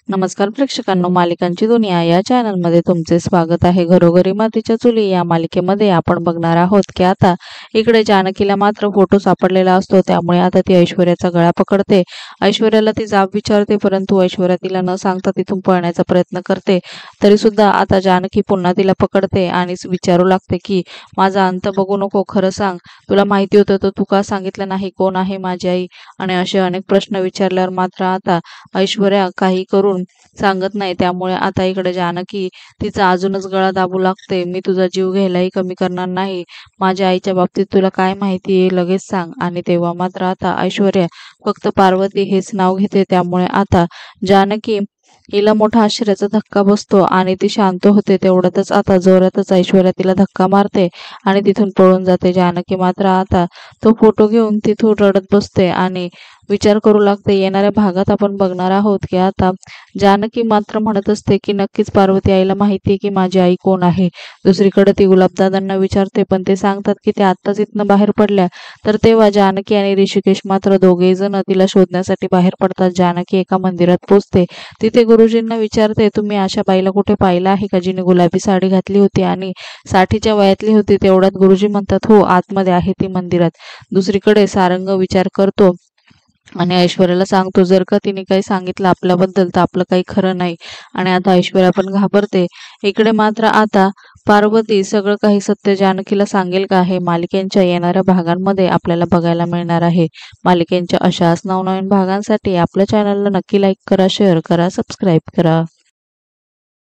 नमस्कार प्रेक्षकांनो, मालिकांची दुनिया या चॅनलमध्ये तुमचे स्वागत आहे। घरोघरी मातीच्या चुली या मालिकेमध्ये आपण बघणार आहोत की आता इकडे जानकीला मात्र फोटो सापडलेला असतो, त्यामुळे आता ती ऐश्वर्याचा गळा पकडते। ऐश्वर्याला ती जाब विचारते, परंतु ऐश्वर्या तिला न सांगता तिथून पळण्याचा प्रयत्न करते। तरी सुद्धा आता जानकी पुन्हा तिला पकडते आणि विचारू लागते की माझा अंत बघू नको, खरं सांग, तुला माहिती होतं तर तू का सांगितलं नाही, कोण आहे माझी आई, आणि असे अनेक प्रश्न विचारल्यावर मात्र आता ऐश्वर्या काही करून सांगत नाही। त्यामुळे आता इकडे जानकी तिचा अजूनच गळा दाबू लागते। मी तुझा जीव घ्यायलाही कमी करणार नाही, माझ्या आईच्या बाबतीत तुला काय माहिती आहे लगेच सांग। आणि तेव्हा मात्र आता ऐश्वर्या फक्त पार्वती हेच नाव घेते। त्यामुळे आता जानकी हिला मोठा आश्चर्याचा धक्का बसतो आणि ती शांत होते। तेवढ्यातच आता जोरातच ऐश्वर्या तिला धक्का मारते आणि तिथून पळून जाते। जानकी मात्र आता तो फोटो घेऊन तिथून रडत बसते आणि विचार करू लागते। येणाऱ्या भागात आपण बघणार आहोत की आता जानकी मात्र म्हणत असते की नक्कीच पार्वती आईला माहिती आहे की माझी आई कोण आहे। दुसरीकडे ती गुलाबदादांना विचारते, पण ते सांगतात की ते आत्ताच इथनं बाहेर पडल्या। तर तेव्हा जानकी आणि ऋषिकेश मात्र दोघेही जण तिला शोधण्यासाठी बाहेर पडतात। जानकी एका मंदिरात पोहोचते, तिथे गुरुजींना विचारते, तुम्ही अशा बाईला कुठे पाहिलं आहे का जिने गुलाबी साडी घातली होती आणि 60च्या वयातली होती। तेवढ्यात गुरुजी म्हणतात, हो, आतमध्ये आहे ती मंदिरात। दुसरीकडे सारंग विचार करतो आणि ऐश्वर्याला सांगतो, जर का तिने काही सांगितलं आपल्याबद्दल तर आपलं काही खरं नाही। आणि आता ऐश्वर्या पण घाबरते। इकडे मात्र आता पार्वती सगळं काही सत्य जानकीला सांगेल का, हे मालिकेच्या येणाऱ्या भागांमध्ये आपल्याला बघायला मिळणार आहे। मालिकेच्या अशाच नवनवीन भागांसाठी आपल्या चॅनलला नक्की लाईक करा, शेअर करा, सबस्क्राईब करा।